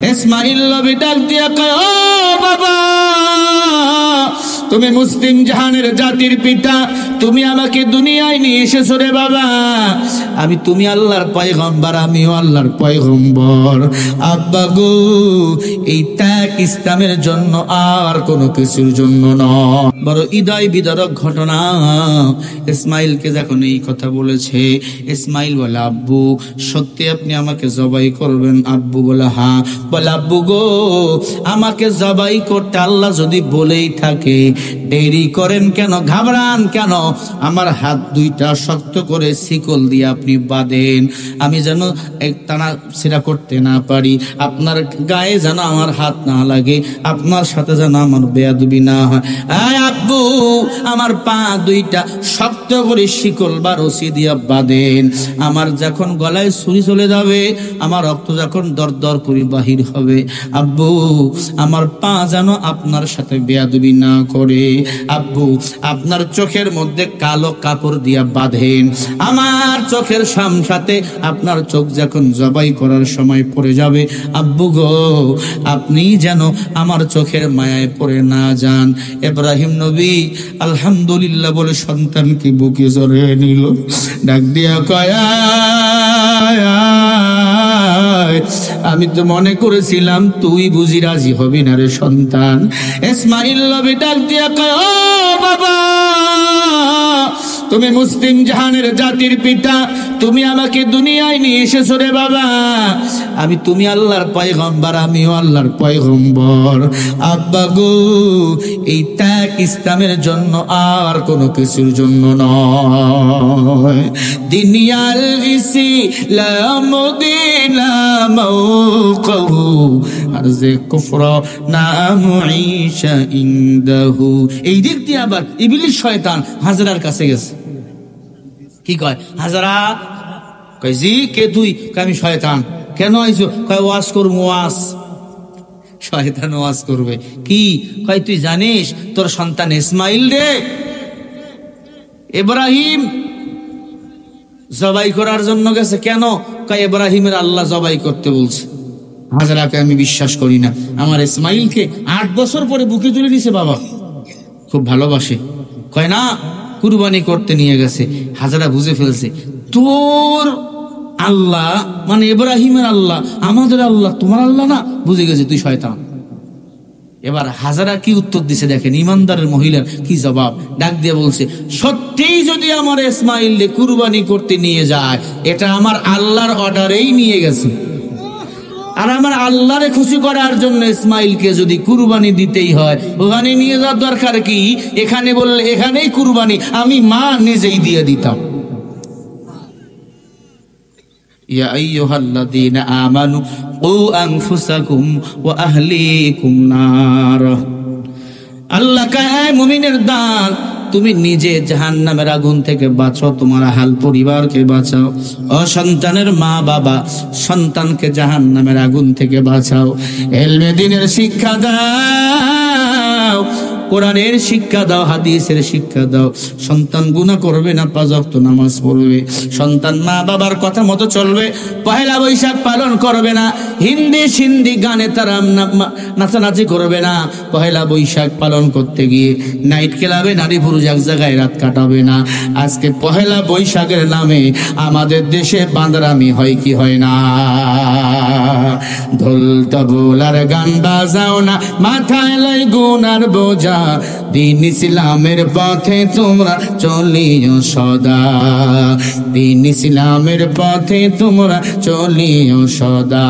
ইসমাইল নবী ডাক দিয়া কয়, ও বাবা, তুমি মুসলিম জাহানের জাতির পিতা, তুমি আমাকে দুনিয়ায় নিয়ে এসেছো রে বাবা। তুমি আল্লাহর পয়গম্বর, আমিও আল্লাহর পয়গম্বর। আব্বা গো, এই ত্যাগ ইসলামের জন্য, আর কোনো কিছুর জন্য নয়। বড় হৃদয় বিদারক ঘটনা। ইসমাইলকে যখন এই কথা বলেছে, ইসমাইল বলে, আব্বু সত্যি আপনি আমাকে জবাই করবেন? আব্বু বলে, হ্যাঁ। বলে, আব্বু গো, আমাকে জবাই করতে আল্লাহ যদি বলেই থাকে, দেরি করেন কেন, ঘাবড়ান কেন? আমার হাত দুইটা শক্ত করে শিকল দিয়ে আপনি বাঁধেন, আমি যেন টানা ছিঁড়া করতে না পারি, আপনার গায়ে যেন আমার হাত না লাগে, আপনার সাথে যেন আমার বেয়াদবি না হয়। আব্বু, আমার পা দুইটা শক্ত করে শিকল বা রশি দিয়ে বাঁধেন, আমার যখন গলায় ছুরি চলে যাবে, আমার রক্ত যখন দর দর করে বাহির হবে, আব্বু আমার পা যেন আপনার সাথে বেয়াদবি না করে। আব্বু, আপনার চোখের মধ্যে কালো কাপড় দিয়া বাঁধেন, আমার চোখের সাথে আপনার চোখ যখন জবাই করার সময় পড়ে যাবে, আব্বু গো, আপনি যেন আমার চোখের মায়ায় পড়ে না যান। ইব্রাহিম নবী আলহামদুলিল্লাহ বলে সন্তানকে বুকে জড়িয়ে নিল, ডাক দিয়া কয়, আমি তো মনে করেছিলাম তুই বুঝি রাজি হবি না রে সন্তান। ইসমাইল নবী ডাক দিয়া কয়, ও বাবা, তুমি মুসলিম জাহানের জাতির পিতা, তুমি আমাকে দুনিয়ায় নিয়ে এসেছো রে বাবা। তুমি আল্লাহর পয়গম্বর, আমিও আল্লাহর পয়গম্বর। আব্বা গো, এই ত্যাগ ইসলামের জন্য, আর কোনো কিছুর জন্য নয়। দুনিয়াল ইসলাম দিনা মওকাহু, আরজে কুফর নাম ঈশা ইনদাহু। এই দিক দিয়ে আবার ইবলিস শয়তান হাজরার কাছে গেছে। কি কয়? হাজরা কয়, জি কে তুই? আমি শয়তান। কেন আইছো? কয়, ওয়াজ করবো। ওয়াজ? শয়তান ওয়াজ করবে কি? কয়, তুই জানিস তোর সন্তান ইসমাইল রে ইব্রাহিম জবাই করার জন্য গেছে। কেন? কয়, ইব্রাহিমের আল্লাহ জবাই করতে বলছে। হাজরাকে আমি বিশ্বাস করি না, আমার ইসমাইলকে 8 বছর পরে বুকে তুলে নিছে বাবা, খুব ভালোবাসে। কয় না, কুরবানি করতে নিয়ে গেছে। হাজরা বুঝে ফেলছে, তোর আল্লাহ মানে ইব্রাহিমের আল্লাহ আমাদের আল্লাহ, তোমার আল্লাহ না। বুঝে গেছে তুই শয়তান। এবার হাজারা কি উত্তর দিছে দেখেন, ইমানদারের মহিলার কি জবাব। ডাক দিয়ে বলছে, সত্যিই যদি আমার ইসমাইল কুরবানি করতে নিয়ে যায়, এটা আমার আল্লাহর অর্ডারেই নিয়ে গেছে, আর আমার আল্লাহরে খুশি করার জন্য ইসমাইলকে যদি কুরবানি দিতেই হয়, ওখানে নিয়ে যাওয়ার দরকার কি? এখানে বললে এখানেই কুরবানি আমি মা নিজেই দিয়ে দিতাম। ইয়া আইয়ুহাল্লাযীনা আমানু কু আনফুসাকুম ওয়া আহলিকুম নার। আল্লাহ কয়, মুমিনের দল, তুমি নিজে জাহান্নামের আগুন থেকে বাঁচাও, তোমার আহল পরিবারকে বাঁচাও। ও সন্তানের মা বাবা, সন্তানকে জাহান্নামের আগুন থেকে বাঁচাও। ইলমে দ্বীনের শিক্ষা দাও, কোরআনের শিক্ষা দাও, হাদিসের শিক্ষা দাও। সন্তান গুনাহ করবে না, 5 ওয়াক্ত নামাজ পড়বে। সন্তান মা বাবার কথা মতো চলবে। পহেলা বৈশাখ পালন করবে না, হিন্দি সিন্দি গানে তারা নাচানাচি করবে না। পহেলা বৈশাখ পালন করতে গিয়ে নাইট ক্লাবে নারী পুরুষ এক জায়গায় রাত কাটাবে না। আজকে পহেলা বৈশাখের নামে আমাদের দেশে বাঁদরামি হয় কি হয় না? ঢোল তবল আর গান বাজাও না, মাথায় লয় গুনার বোঝা। দিন ইসলামের পথে তোমরা চলিও সদা, দিন ইসলামের পথে তোমরা চলিও সদা।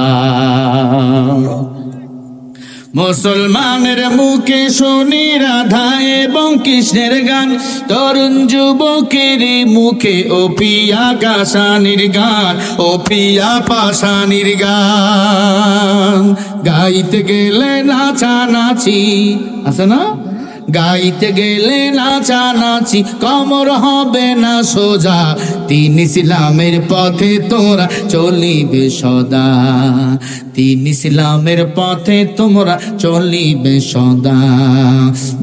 মুসলমানের মুখে শুনি রাধা এবং কৃষ্ণের গান, তরুণ যুবকের মুখে ও পিয়া কাশানির গান, ও পিয়া পাশানির গান। গাইতে গেলে নাচানাচি আছে না, গাইতে গেলে নাচানাচি কমর হবে না সোজা, তিন ইসলামের পথে তোরা চলিবে সদা, তিন ইসলামের পথে তোমরা চলিবে সদা।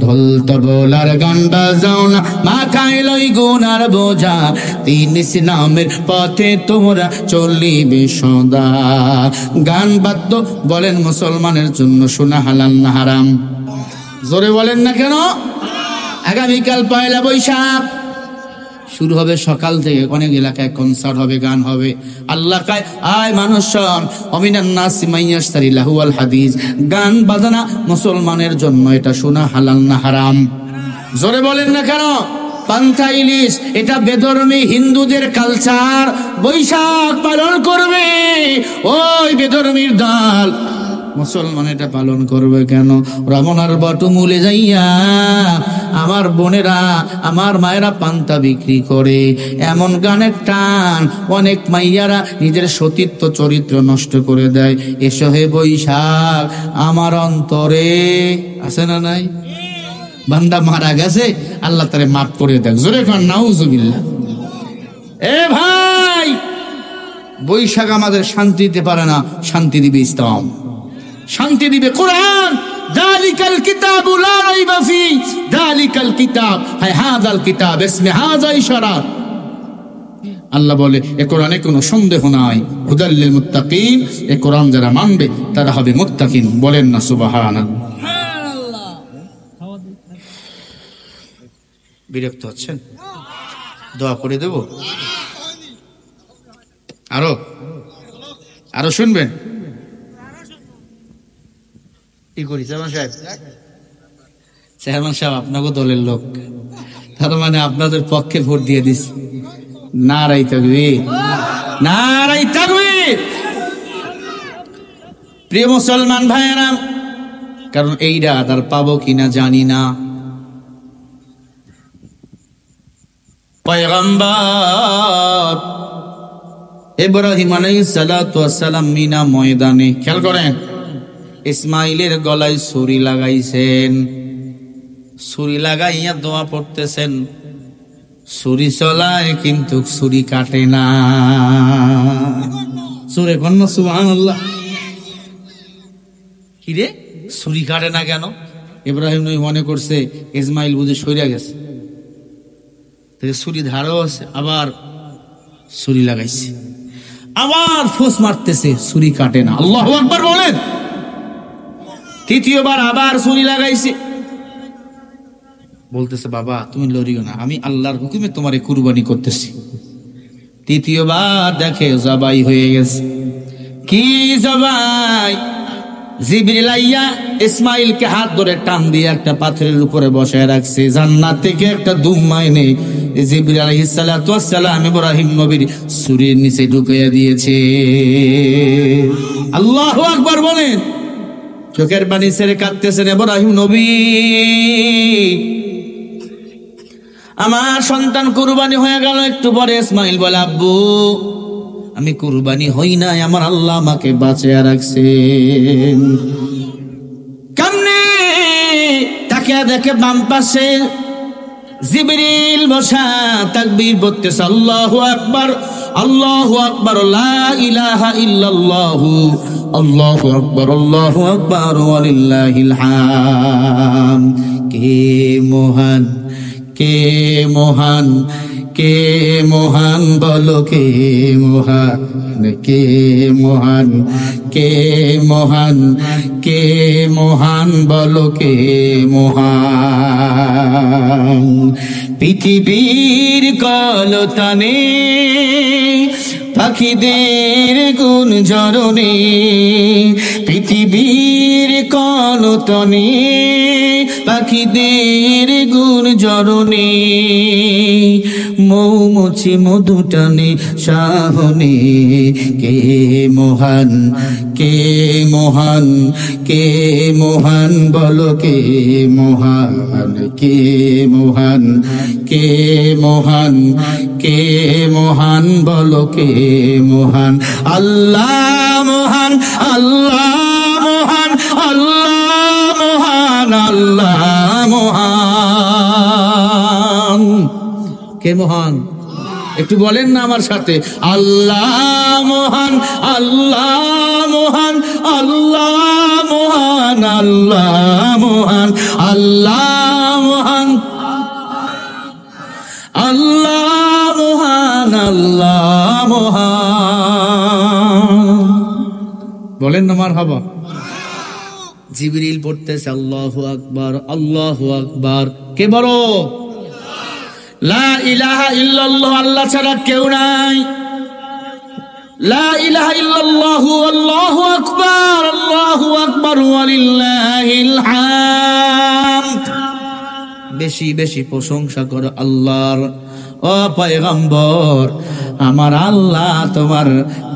ঢোল তবলার গান বাজাও না, মাথায় লই গুনার বোঝা, তিন ইসলামের পথে তোমরা চলিবে সদা। গান বাদ্য বলেন মুসলমানের জন্য শোনা হালাল না হারাম? জোরে বলেন না কেন? আগামীকাল পয়লা বৈশাখ শুরু হবে সকাল থেকে, অনেক এলাকায় কনসার্ট হবে, গান হবে। আল্লাহ কায় আয় মানুষ শোন, অমিনান নাসি মাইয়াশতারি লাহুয়াল হাদিস, গান বাজনা মুসলমানের জন্য এটা শোনা হালাল না হারাম? জোরে বলেন না কেন? পান্থা ইলিশ এটা বেধর্মী হিন্দুদের কালচার, বৈশাখ পালন করবে ওই বেধর্মীর দল, মুসলমান এটা পালন করবে কেন? রমনার বটমূলে যাইয়া আমার বোনেরা আমার মায়েরা পান্তা বিক্রি করে, এমন গানের টান অনেক মাইয়ারা নিজের সতীত্ব চরিত্র নষ্ট করে দেয়। এসো হে বৈশাখ আমার অন্তরে আছে না নাই? বান্দা মারা গেছে, আল্লাহ তারে মাফ করে দেয়। জোরে কর নাউজুবিল্লাহ। এ ভাই, বৈশাখ আমাদের শান্তি দিতে পারে না, শান্তি দিবে ইসলাম, শান্তি দিবে কোরআন। যালিকাল কিতাবু লা রাইবা ফি, যালিকাল কিতাব হায় হাযাল কিতাব ইসমে হাযা ইশারা। আল্লাহ বলে এ কোরআনে কোনো সন্দেহ নাই, হুদাল লিল মুত্তাকিন, এ কোরআন যারা মানবে তারা হবে মুত্তাকিন। বলেন না সুবহানাল্লাহ। বিরক্ত হচ্ছেন? দোয়া করে দেব? আরো আরো শুনবেন? কি করি চেয়ারম্যান সাহেব? চেয়ারম্যান সাহেব আপনাকে দলের লোক, তার মানে আপনাদের পক্ষে ভোট দিয়ে দিস। নারাই তাকবীর, নারাই তাকবীর। প্রিয় মুসলমান ভাইয়েরা, কারণ এই রাত আর পাবো কিনা জানি না। পয়গম্বর ইব্রাহিম আলাইহিস সালাতু ওয়াস সালাম মিনা ময়দানে, খেয়াল করেন, ইসমাইলের গলায় ছুরি লাগাইছেন, ছুরি লাগাইয়া দোয়া পড়তেছেন। ছুরি চলায় কিন্তু ছুরি কাটে না। সুরে কন্যা সুবহানাল্লাহ। কি রে, ছুরি কাটে না কেন? ইব্রাহিম নবী মনে করছে ইসমাইল বুঝে সইরা গেছে, ছুরি ধারও আছে, আবার ছুরি লাগাইছে, আবার ফোঁস মারতেছে, ছুরি কাটে না। আল্লাহু আকবার বলেন। তৃতীয়বার আবার ছুরি লাগাইছে, বলতেছে বাবা তুমি লড়িও না, আমি আল্লাহর হুকুমে তোমারে কুরবানি করতেছি। তৃতীয়বার দেখে জবাই হয়ে গেছে। কি জবাই? জিবরিল আইয়া ইসমাইলকে হাত ধরে টান দিয়ে একটা পাথরের উপরে বসায় রাখছে, জান্নাত থেকে একটা দুম্মা এনে জিবরিল আলাইহিস সালাতু ওয়াস সালাম ইব্রাহিম নবীর ছুরির নিচে ঢুকিয়ে দিয়েছে। আল্লাহু আকবার বলেন। চোখের পানি ছেড়ে কাঁদতেছেন ইব্রাহিম নবী, আমার সন্তান কুরবানি হয়ে গেল। একটু পরে ইসমাইল বলে আব্বু আমি কুরবানি হই নাই, আমার আল্লাহ আমাকে বাঁচিয়ে রাখছেন। কেমনে? তাকে দেখে বাম পাশে জিবরিল বসা, তাকবীর বলতেছে আল্লাহু আকবার, আল্লাহু আকবার, লা ইলাহা ইল্লাল্লাহু, আল্লাহু আকবার, আল্লাহু আকবার, ওয়ালিল্লাহিল হামদ। কে মহান, কে মহান, কে মহান বলো, কে মহান, কে মহান, কে মহান, কে মহান বলো, কে মহান। পৃথিবীর কলতানে পাখিদের গুঞ্জরণে, পৃথিবীর কলতানে পাখিদের গুঞ্জরণে, মৌমাছি মধু টানে সাহনে। কে মহান, কে মহান, কে মহান বলো, কে মহান, কে মহান, কে মহান, কে মহান বলো, কে মহান। আল্লাহ মহান, আল্লাহ মহান, আল্লাহ মহান, আল্লাহ মহান। কে মহান? একটু বলেন না আমার সাথে, আল্লাহ মহান, আল্লাহ মহান, আল্লাহ মহান, আল্লাহ মহান, আল্লাহ মহান, আল্লাহ মহান, আল্লাহ মহান। বলেন না মারহাবা। জিবরিল পড়তেছে আল্লাহু আকবার, আল্লাহু আকবার। কে বড়? লা ইলাহা ইল্লাল্লাহ, আল্লাহ ছাড়া কেউ নাই। লা ইলাহা ইল্লাল্লাহু আল্লাহু আকবার, আল্লাহু আকবার ওয়ালিল্লাহিল হামদ। বেশি বেশি প্রশংসা করো আল্লাহর। ও পয়গম্বর, আমার আল্লাহ তোমার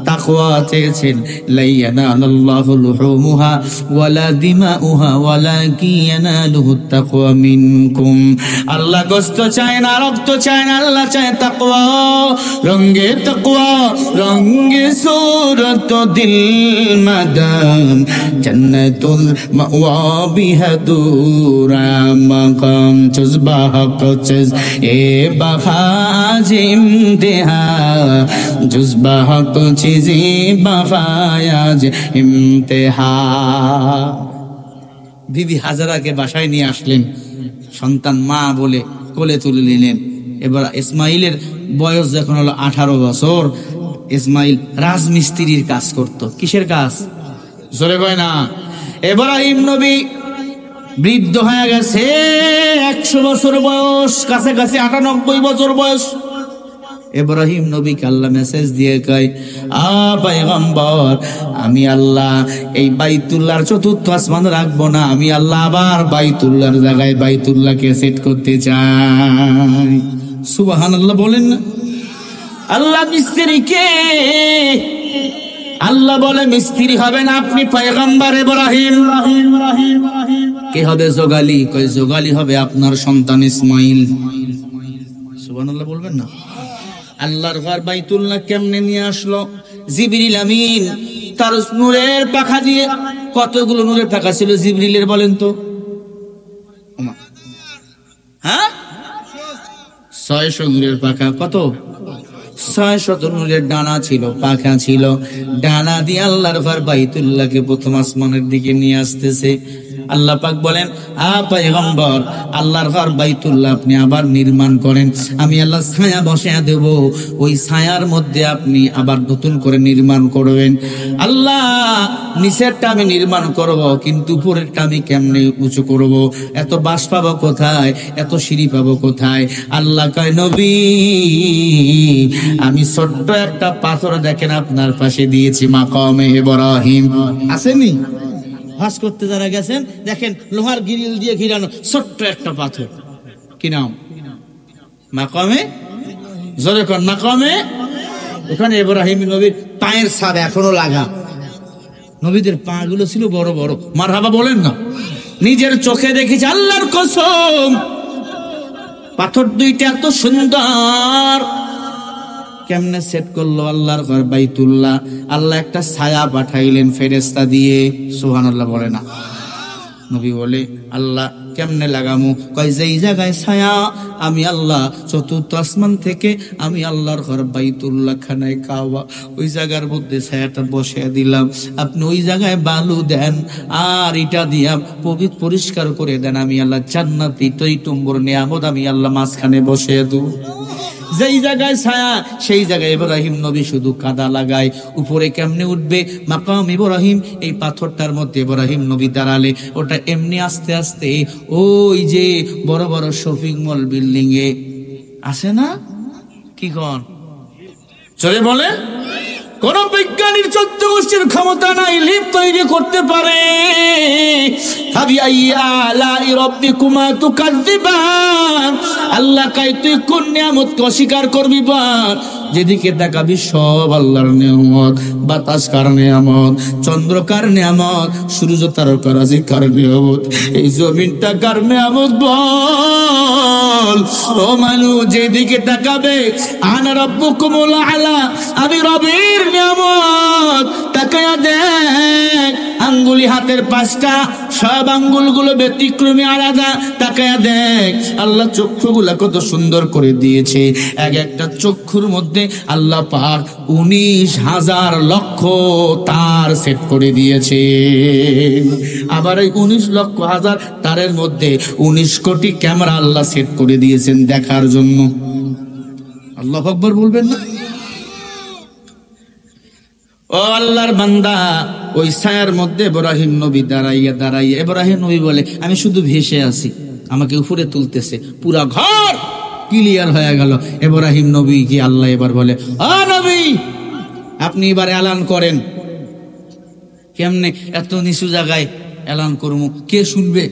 তাকওয়া চেয়েছেন, লা ইয়ানালুল্লাহু লুহুমুহা ওয়ালা দিমাউহা ওয়ালাকিন ইয়ানালুহুত তাকওয়া মিনকুম। আল্লাহ গোশত চায় না, রক্ত চায় না, আল্লাহ চায় তাকওয়া। রঙ্গে তাকওয়া রঙ্গে সূরত দিল মাদান, জান্নাতুল মাওয়া বিহাদুরা মাকাম জুজবা হক চিজ এ বাখাজ ইমতিহা, জুজবা হক চিজি বাফায়াজ ইমতিহা। বিবি হাজারাকে বাসায় নিয়ে আসলেন, সন্তান মা বলে কোলে তুলে নিলেন। এবার ইসমাইলের বয়স যখন হলো 18 বছর, ইসমাইল রাজমিস্ত্রির কাজ করত। কিসের কাজ? জোরে কয় না। ইব্রাহিম নবী বৃদ্ধ হয়ে গেছে, 100 বছর বয়স, কাছাকাছি 98 বছর বয়স। ইব্রাহিম নবীকে আল্লাহ মেসেজ দিয়ে কয়, পয়গম্বর, আমি আল্লাহ এই বাইতুল্লাহর চতুর্থ আসমান রাখবো না, আমি আল্লাহ আবার বাইতুল্লাহর জায়গায় বাইতুল্লাহকে সেট করতে চাই। সুবহানাল্লাহ বলেন না। আল্লাহ মিস্ত্রিকে, আল্লাহ বলে মিস্ত্রি হবেন আপনি পয়গম্বর ইব্রাহিম। কে হবে জোগালি? কয় জোগালি হবে আপনার সন্তান ইসমাইল। সুবহানাল্লাহ বলবেন না। আল্লাহর ঘর বাইতুল্লাহ কেমনে নিয়ে আসলো? জিবরিল আমিন তার নূরের পাখা দিয়ে। কতগুলো নূরের পাখা ছিল জিবরিলের বলেন তো? হ্যাঁ, 600 নূরের পাখা। কত? 600 নূরের ডানা ছিল, পাখা ছিল। ডানা দিয়ে আল্লাহর ঘর বাইতুল্লাহকে প্রথম আসমানের দিকে নিয়ে আসতেছে। আল্লাহ পাক বলেন, পয়গম্বর, আল্লাহর ঘর বাইতুল্লাহ আপনি আবার নির্মাণ করেন, আমি আল্লাহ ছায়া বসায়া দেব, ওই ছায়ার মধ্যে আপনি আবার নতুন করে নির্মাণ করবেন। আল্লাহ নিচেরটা আমি নির্মাণ করব, কিন্তু উপরেরটা আমি কেমনে উঁচু করব? এত বাস পাবো কোথায়? এত সিঁড়ি পাবো কোথায়? আল্লাহ কয়, নবী, আমি ছোট্ট একটা পাথর দেখেন আপনার পাশে দিয়েছি, মাকামে ইব্রাহিম। আসেনি? হজ করতে যারা গেছেন দেখেন লোহার গ্রিল দিয়ে ঘিরানো ছোট্ট একটা পাথর। কি নাম? মাকামে। জোরে কর, মাকামে। ওখানে ইব্রাহিম নবীর পায়ের ছাপ এখনো লাগা। নবীদের পা গুলো ছিল বড় বড়। মারহাবা বলেন না। নিজের চোখে দেখেছি, আল্লাহর কসম, পাথর দুইটা এত সুন্দর। কেমনে সেট করলো আল্লাহর ঘর বাইতুল্লাহ? আল্লাহ একটা ছায়া পাঠাইলেন ফেরেশতা দিয়ে। সুবহানাল্লাহ বলে না। নবী বলে, আল্লাহ কেমনে লাগামু? কয়, যেই জায়গায় ছায়া, আমি আল্লাহ চতুর্থ আসমান থেকে আমি আল্লাহর ঘর বাইতুল্লাহ খানায় কাওয়া, ওই জায়গার মধ্যে ছায়াটা বসিয়ে দিলাম। আপনি ওই জায়গায় বালু দেন আর ইটা দিয়া পরিষ্কার করে দেন, আমি আল্লাহ জান্নাতি টইটুম্বর নিয়ামত আমি আল্লাহ মাঝখানে বসিয়ে দেব। যেই জায়গায় ছায়া সেই জায়গায় ইব্রাহিম নবী শুধু কাদা লাগায়। উপরে কেমনে উঠবে? মাকাম ইব্রাহিম, এই পাথরটার মধ্যে ইব্রাহিম নবী দাঁড়ালে ওটা এমনি আস্তে আস্তে ওই যে বড় বড় শপিং মল বিল্ডিং এ আসে না? কি কন চলে বলে? কোন বিজ্ঞানীর 14 গোষ্ঠীর ক্ষমতা নাই লিপ তৈরি করতে পারে। আল্লাহ কাই তুই কোন নিয়ামতকে অস্বীকার করবি? যেদিকে তাকাবি সব আল্লাহর নিয়ামত। বাতাস কার নিয়ামত, চন্দ্র কার নিয়ামত, সূর্য তারকারাজি কার নিয়ামত, এই জমিনটা কার নিয়ামত বল। ও মানুষ, যেদিকে তাকাবে আনা রাব্বুকুমুল আলা, আমি রবের নিয়ামত। তাকায়া দেখ, আঙ্গুলি হাতের 5টা, সব আঙ্গুলগুলো ব্যতিক্রমী আলাদা। তাকায়া দেখ আল্লাহ চক্ষুগুলা কত সুন্দর করে দিয়েছে। এক একটা চক্ষুর মধ্যে আল্লাহ পাক 19,000 লক্ষ তার সেট করে দিয়েছে। আবার এই 19 লক্ষ হাজার তারের মধ্যে 19 কোটি ক্যামেরা আল্লাহ সেট করে দিয়েছেন দেখার জন্য। আল্লাহু আকবার বলবেন না? ও আল্লাহর বান্দা, ওই ছায়ার মধ্যে ইব্রাহিম নবী দাঁড়াইয়া দাঁড়াইয়া ইব্রাহিম নবী বলে আমি শুধু ভেসে আছি, আমাকে উপরে তুলতেছে। পুরা ঘর ক্লিয়ার হয়ে গেল। ইব্রাহিম নবী কি আল্লাহ এবার বলে ও নবী আপনি এবার এলান করেন। কেমনে? এত নিচু জায়গায় এলান করবো, কে শুনবে?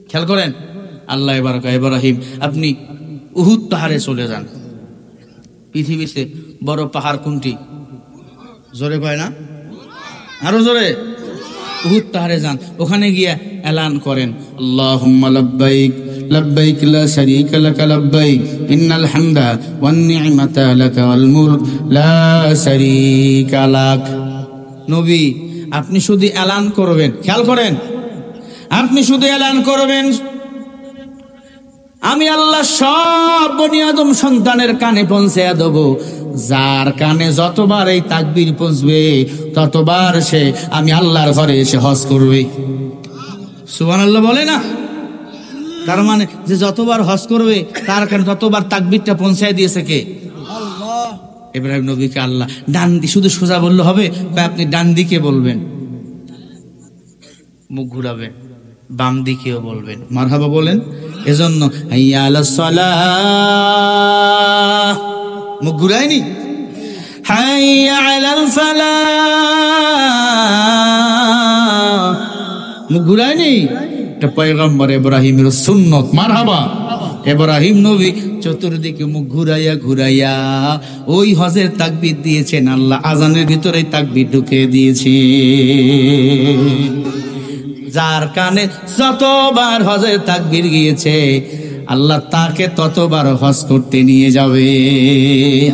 খেয়াল করেন। আল্লাহ এবার কয় ইব্রাহিম আপনি উহুদ পাহাড়ে চলে যান। পৃথিবীতে বড় পাহাড় কোনটি? জোরে কয় না, আরো জোরে। উহুদ পাহাড়ে যান, ওখানে গিয়ে এলান করেন আল্লাহুম্মা লাব্বাইক লাব্বাইক লা শারীকা লাকা লাব্বাইক ইন্নাল হামদা ওয়ান নি'মাতা লাকা ওয়াল মুলক লা শারীকা লাক। নবী আপনি শুধু এলান করবেন, খেয়াল করেন, আপনি শুধু এলান করবেন আমি আল্লাহ সব বনি আদম সন্তানের কানে পৌঁছায়া দেব। যার কানে যতবার এই তাকবীর পৌঁছবে ততবার সে আমি আল্লাহর ঘরে এসে হজ করবে। সুবহানাল্লাহ বলে না? তার মানে যে যতবার হজ করবে তার কানে ততবার তাকবীরটা পৌঁছায় দিয়েছে কে? আল্লাহ। ইব্রাহিম নবীকে আল্লাহ ডান দিকে, শুধু সোজা বললে হবে, আপনি ডান দিকে বলবেন, মুখ ঘুরাবেন, বাম দিকেও বলবেন। মারহাবা বলেন। এজন্য হাইয়া আলাস সালাহ মুখ ঘুরায়নি, হাইয়া আলাল ফালাহ মুখ ঘুরায়নি। এটা পয়গম্বর ইব্রাহিমের সুন্নত। মারহাবা। ইব্রাহিম নবী চতুর্দিকে মুখ ঘুরাইয়া ঘুরাইয়া ওই হজের তাকবীর দিয়েছেন। আল্লাহ আজানের ভিতরে তাকবীর ঢুকে দিয়েছে। যার কানে যতবার হজের তাকবীর গিয়েছে আল্লাহ তাকে ততবার হজ করতে নিয়ে যাবে।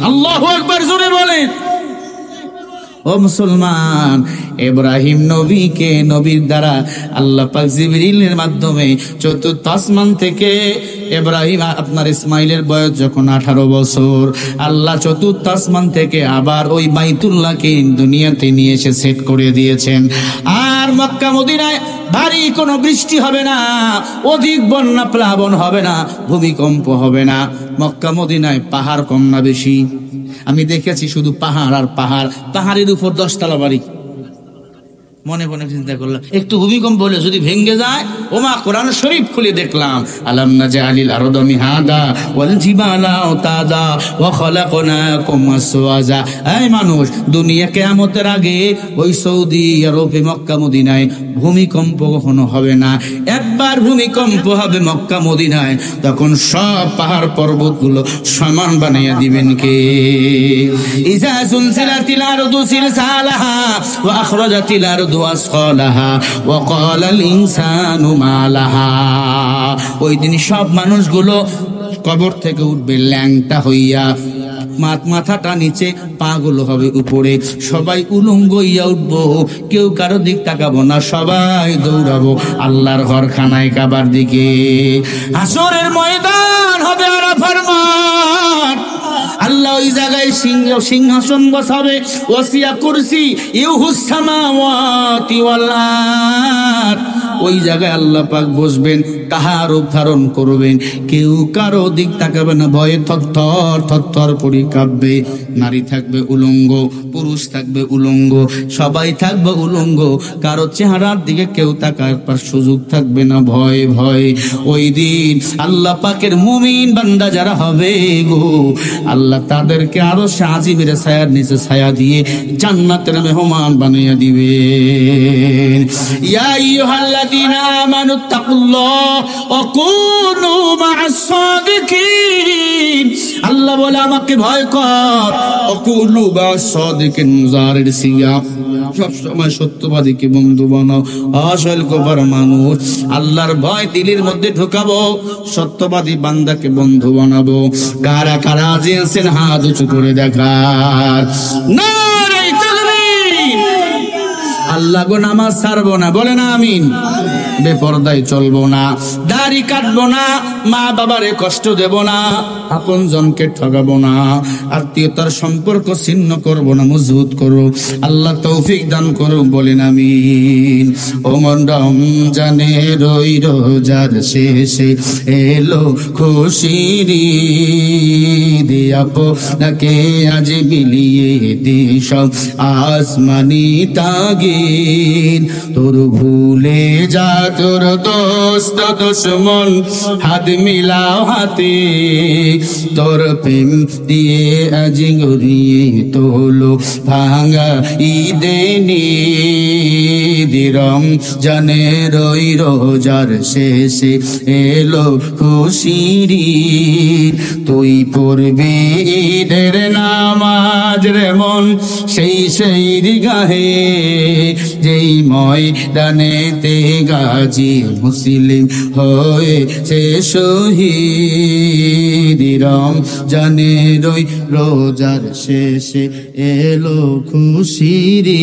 আল্লাহু আকবার জোরে বলেন। ও মুসলমান, ইব্রাহিম নবীকে নবীর দ্বারা আল্লাহ পাক জিবরিলের মাধ্যমে চতুর্থ আসমান থেকে ইব্রাহিম আপনার ইসমাইলের বয়স যখন 18 বছর, আল্লাহ চতুর্থ আসমান থেকে আবার ওই বাইতুল্লাহকে দুনিয়াতে নিয়ে এসে সেট করে দিয়েছেন। আর মক্কা মদিনায় ভারী কোনো বৃষ্টি হবে না, অধিক বন্যা প্লাবন হবে না, ভূমিকম্প হবে না। মক্কা মদিনায় পাহাড় কম না বেশি? আমি দেখেছি শুধু পাহাড় আর পাহাড়, পাহাড়ের উপর 10 তলা বাড়ি। মনে মনে চিন্তা করলাম একটু ভূমিকম্প হলে যদি ভেঙে যায়, ওমা কোরআন শরীফ খুলে দেখলাম আলাম নাজআলিল আরদা মিহাদা ওয়াল জিবালা আওতাদা ওয়া খালাকনাকুম আসওয়াজা। এই মানুষ, দুনিয়া কিয়ামতের আগে ওই সৌদি আরবে মক্কা মদিনায় ভূমিকম্প কখনো হবে না। একবার ভূমিকম্প হবে মক্কা মদিনায়, তখন সব পাহাড় পর্বতগুলো সমান বানাইয়া দিবেন কে? ইজা সুলসিলাতিল আরদু সিলসালাহা ওয়া আখরাজাতিল আরদু আসকালাহা ওয়া ক্বালাল ইনসানু মা লাহা। ওই দিন সব মানুষগুলো কবর থেকে উঠবে ল্যাংটা হইয়া, মাথাটা নিচে, পাগুলো হবে উপরে, সবাই উলঙ্গ হইয়া উঠবো, কেউ কারো দিক তাকাবো না, সবাই দৌড়াবো আল্লাহর ঘরখানায় কাবার দিকে। হাসরের ময়দান হবে আরাফার মাঠ। আল্লাহ ওই জায়গায় সিংহাসন বসাবে, ওয়াসিয়া কুরসি ইউহুস সামাওয়াতি ওয়াল আরদ। ওই জায়গায় আল্লাহ পাক বসবেন, কাহার রূপ ধারণ করবেন, কেউ কারো দিক তাকাবে না, ভয়ে থরথর থরথর করে কাঁপবে। নারী থাকবে উলঙ্গ, পুরুষ থাকবে উলঙ্গ, সবাই থাকবে উলঙ্গ, কারো চেহারার দিকে কেউ তাকার পার সুযোগ থাকবে না, ভয়ে ভয়ে। ওই দিন আল্লাহ পাকের মুমিন বান্দা যারা হবে গো, আল্লাহ তাদেরকে আরো আজিমের ছায়ার নিচে ছায়া দিয়ে জান্নাতের মেহমান বানিয়ে দিবেন। ইয়া আইয়ুহাল্লাযীনা আমানুত্তাকুল্লাহ ওয়া কুনু মা'আস সাদিকিন। আল্লাহ বলে আমাকে ভয় কর। ওয়া কুনু মা'আস সাদিকিন, মুজারির সিগা, সব সময় সত্যবাদীকে বন্ধু বানাও। আসল কবার মানুষ, আল্লাহর ভয় দিলের মধ্যে ঢোকাবো, সত্যবাদী বান্দাকে বন্ধু বানাবো। কারা কারা আছেন হাত উঁচু করে দেখার। নারে তাকবীর, আল্লাহ গো নামাজ ছাড়বো না, বলে না আমিন। বেপরদায় চলবো না, দাড়ি কাটবো না, মা বাবারে কষ্ট দেব না, আপন জনকে ঠগাবো না, আত্মীয়তার সম্পর্ক ছিন্ন করবো না, মজবুত করো। আল্লাহ তৌফিক দান করো, বলেন আমিন। ওমন রমজানে রই রোজার শেষে এলো খুশির ঈদ, আপনাকে আজ বিলিয়ে দি সব আসমানি তাগিদ। তোর ভুলে যা তোর দোস্ত দুশ্মন, হাত মিলাও হাতে, তোর প্রেম দিয়ে আজ গড়িয়ে তোলো ভাঙা ঈদে নিদ। রমজানে রই রোজার শেষে এলো খুশির ঈদ, তুই পড়বি ঈদের নামাজ রে মন সেই গাহে, যেই ময়দানেতে গাজী মুসলিম হয়েছে শহীদ। রমজানে রই রোজার শেষে এলো খুশির ঈদ।